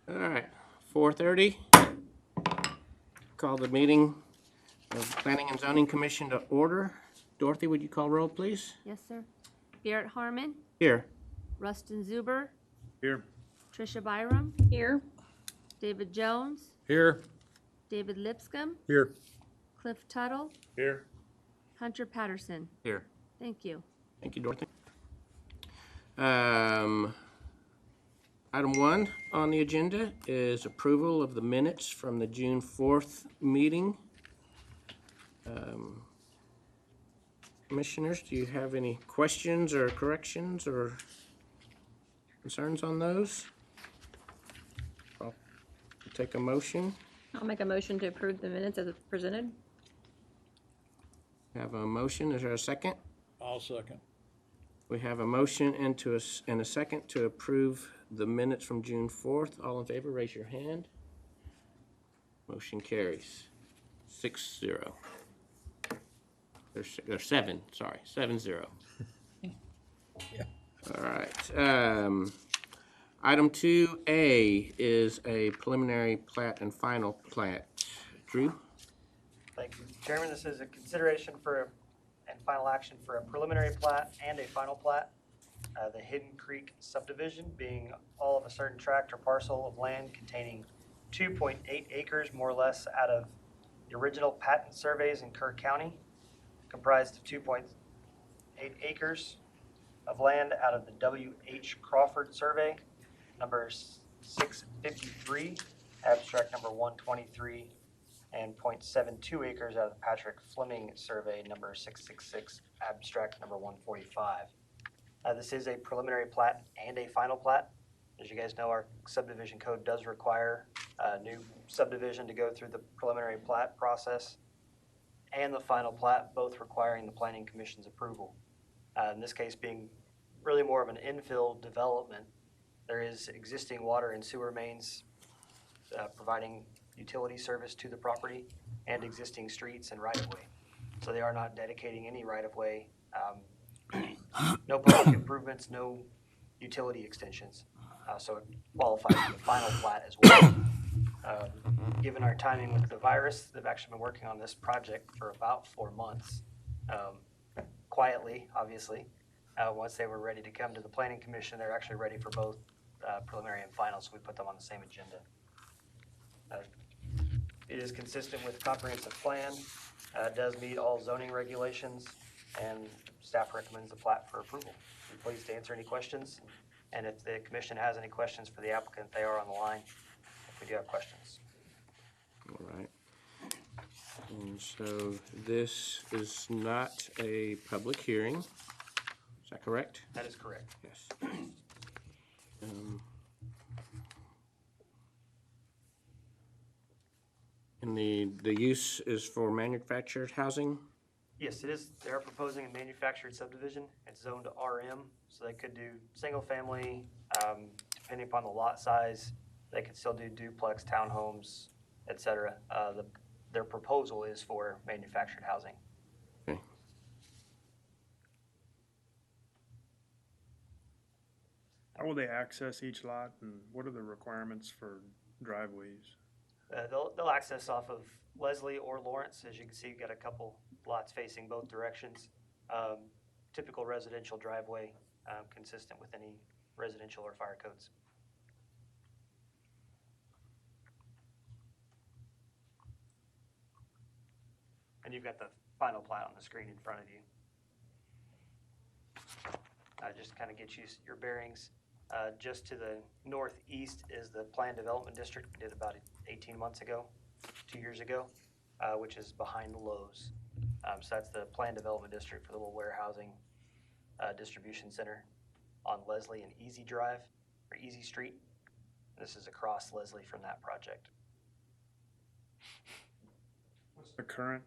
All right, 4:30. Call the meeting of Planning and Zoning Commission to order. Dorothy, would you call roll, please? Yes, sir. Garrett Harmon, Here. Rustin Zuber, Here. Trisha Byram, Here. David Jones, Here. David Lipscomb, Here. Cliff Tuttle, Here. Hunter Patterson. Here. Thank you. Thank you, Dorothy. Item 1 on the agenda is approval of the minutes from the June 4th meeting. Commissioners, do you have any questions or corrections or concerns on those? I'll take a motion. I'll make a motion to approve the minutes as presented. Have a motion. Is there a second? I'll second. We have a motion and a second to approve the minutes from June 4th. All in favor, raise your hand. Motion carries 6-0. There's 7, sorry, 7-0. All right. Item 2A is a preliminary plat and final plat. Drew? Thank you, Chairman. This is a consideration for and final action for a preliminary plat and a final plat. The Hidden Creek subdivision being all of a certain tract or parcel of land containing 2.8 acres, more or less, out of the original patent surveys in Kerr County, comprised of 2.8 acres of land out of the W.H. Crawford survey, number 653, abstract number 123, and 0.72 acres out of the Patrick Fleming survey, number 666, abstract number 145. This is a preliminary plat and a final plat. As you guys know, our subdivision code does require a new subdivision to go through the preliminary plat process and the final plat, both requiring the Planning Commission's approval. In this case being really more of an infill development, there is existing water and sewer mains providing utility service to the property and existing streets and right-of-way. So they are not dedicating any right-of-way, no public improvements, no utility extensions. So it qualifies for the final plat as well. Given our timing with the virus, they've actually been working on this project for about 4 months, quietly, obviously. Once they were ready to come to the Planning Commission, they're actually ready for both preliminary and final, so we put them on the same agenda. It is consistent with comprehensive plan, does meet all zoning regulations, and staff recommends the plat for approval. I'm pleased to answer any questions, and if the commission has any questions for the applicant, they are on the line if we do have questions. All right. And so this is not a public hearing. Is that correct? That is correct. Yes. And the use is for manufactured housing? Yes, it is. They are proposing a manufactured subdivision. It's zoned RM, so they could do single family, depending upon the lot size. They could still do duplex, townhomes, et cetera. Their proposal is for manufactured housing. Okay. How will they access each lot, and what are the requirements for driveways? They'll access off of Leslie or Lawrence. As you can see, you've got a couple lots facing both directions. Typical residential driveway, consistent with any residential or fire codes. And you've got the final plat on the screen in front of you. Just kind of get you your bearings. Just to the northeast is the Planned Development District we did about 18 months ago, 2 years ago, which is behind Lowe's. So that's the Planned Development District for the little warehousing distribution center on Leslie and Easy Drive, or Easy Street. This is across Leslie from that project. What's the current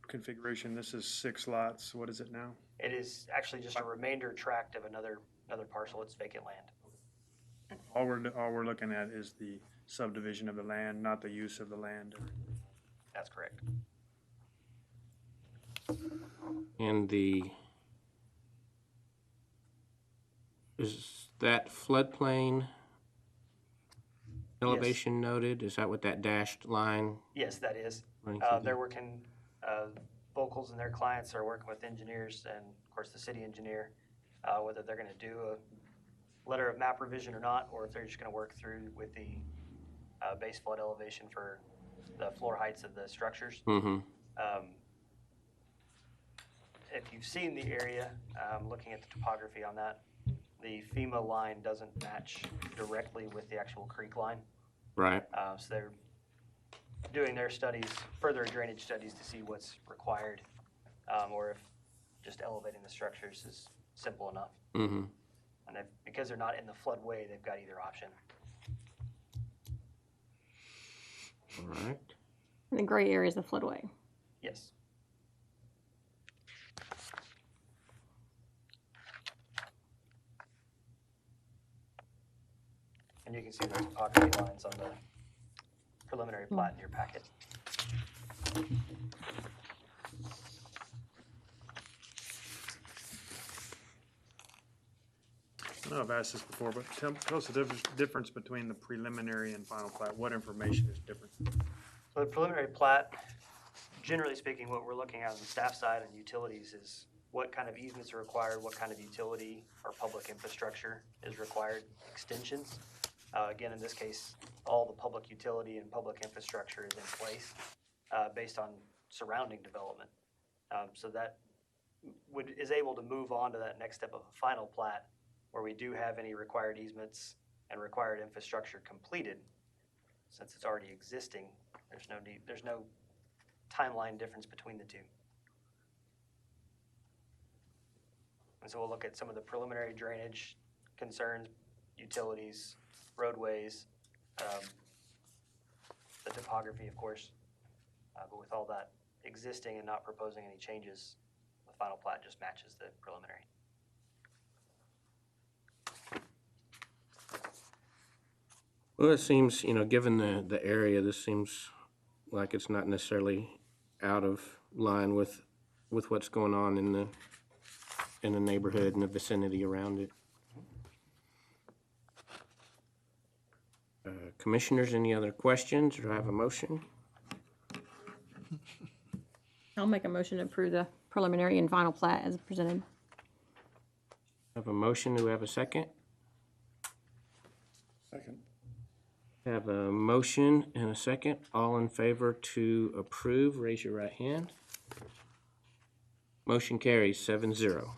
configuration? This is 6 lots. What is it now? It is actually just a remainder tract of another parcel. It's vacant land. All we're looking at is the subdivision of the land, not the use of the land. That's correct. And is that floodplain elevation noted? Is that what that dashed line Yes, that is. running through They're there? working, Vocals and their clients are working with engineers and, of course, the city engineer, whether they're gonna do a letter of map revision or not, or if they're just gonna work through with the base flood elevation for the floor heights of the structures. Mm-hmm. If you've seen the area, looking at the topography on that, the FEMA line doesn't match directly with the actual creek line. Right. So they're doing their studies, further drainage studies to see what's required, or if just elevating the structures is simple enough. Mm-hmm. And because they're not in the floodway, they've got either option. All right. And the gray area is the floodway. Yes. And you can see those topography lines on the preliminary plat in your packet. I know I've asked this before, but tell us the difference between the preliminary and final plat. What information is different? So the preliminary plat, generally speaking, what we're looking at on the staff side and utilities is what kind of easements are required, what kind of utility or public infrastructure is required, extensions. Again, in this case, all the public utility and public infrastructure is in place based on surrounding development. So that is able to move on to that next step of a final plat where we do have any required easements and required infrastructure completed. Since it's already existing, there's no timeline difference between the two. And so we'll look at some of the preliminary drainage concerns, utilities, roadways, the topography, of course. But with all that existing and not proposing any changes, the final plat just matches the preliminary. Well, it seems, given the area, this seems like it's not necessarily out of line with what's going on in the neighborhood and the vicinity around it. Commissioners, any other questions, or have a motion? I'll make a motion to approve the preliminary and final plat as presented. Have a motion, do we have a second? Second. Have a motion and a second. All in favor to approve, raise your right hand. Motion carries 7-0.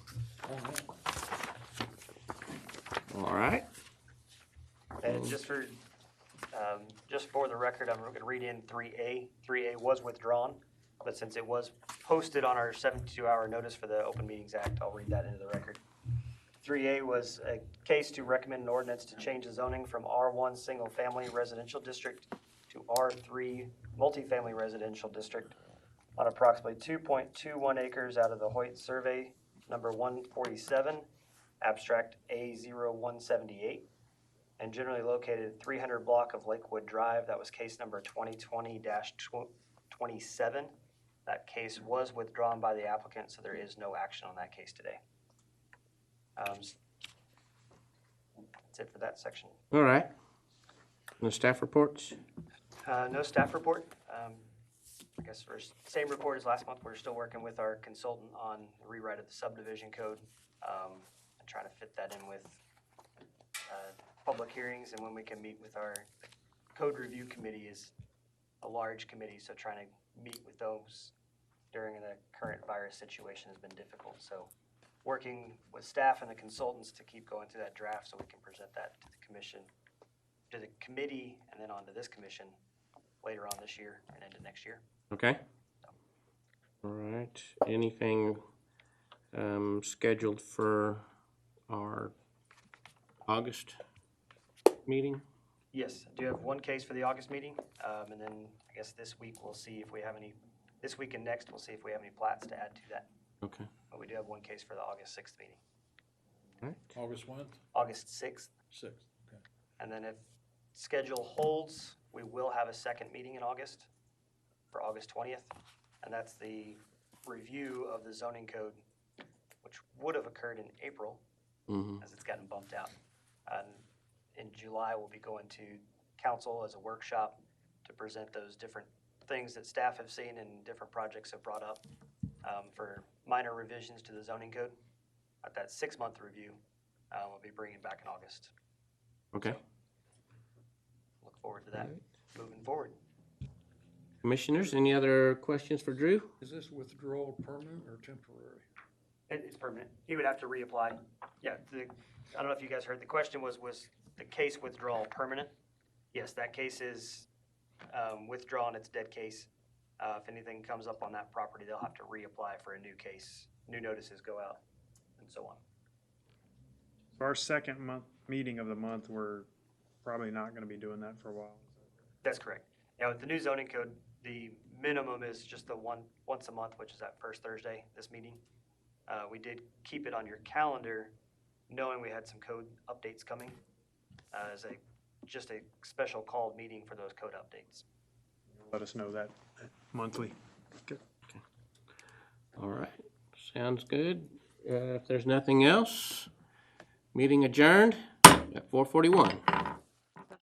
All right. And just for the record, I'm going to read in 3A. 3A was withdrawn, but since it was posted on our 72-hour notice for the Open Meetings Act, I'll read that into the record. 3A was a case to recommend an ordinance to change the zoning from R1 Single Family Residential District to R3 Multifamily Residential District on approximately 2.21 acres out of the Hoyt Survey number 147, abstract A0178, and generally located 300 block of Lakewood Drive. That was case number 2020-27. That case was withdrawn by the applicant, so there is no action on that case today. That's it for that section. All right. No staff reports? No staff report. I guess same report as last month. We're still working with our consultant on the rewrite of the subdivision code and trying to fit that in with public hearings and when we can meet with our code review committee is a large committee, so trying to meet with those during the current virus situation has been difficult. So working with staff and the consultants to keep going through that draft so we can present that to the commission, to the committee, and then on to this commission later on this year and into next year. Okay. All right. Anything scheduled for our August meeting? Yes, I do have one case for the August meeting, and then I guess this week we'll see if we have any, this week and next we'll see if we have any plats to add to that. Okay. But we do have one case for the August 6th meeting. All right. August what? August 6th, 6th, okay. and then if schedule holds, we will have a second meeting in August for August 20th, and that's the review of the zoning code, which would have occurred in April, Mm-hmm. as it's gotten bumped out. And in July, we'll be going to council as a workshop to present those different things that staff have seen and different projects have brought up for minor revisions to the zoning code. At that 6-month review, we'll be bringing back in August. Okay. Look forward to that moving forward. Commissioners, any other questions for Drew? Is this withdrawal permanent or temporary? It's permanent. He would have to reapply. Yeah, I don't know if you guys heard, the question was the case withdrawal permanent? Yes, that case is withdrawn, it's dead case. If anything comes up on that property, they'll have to reapply for a new case. New notices go out and so on. So our second meeting of the month, we're probably not gonna be doing that for a while. That's correct. Now, with the new zoning code, the minimum is just the once a month, which is that first Thursday, this meeting. We did keep it on your calendar, knowing we had some code updates coming, as just a special called meeting for those code updates. Let us know that monthly. All right, sounds good. If there's nothing else, meeting adjourned at 4:41.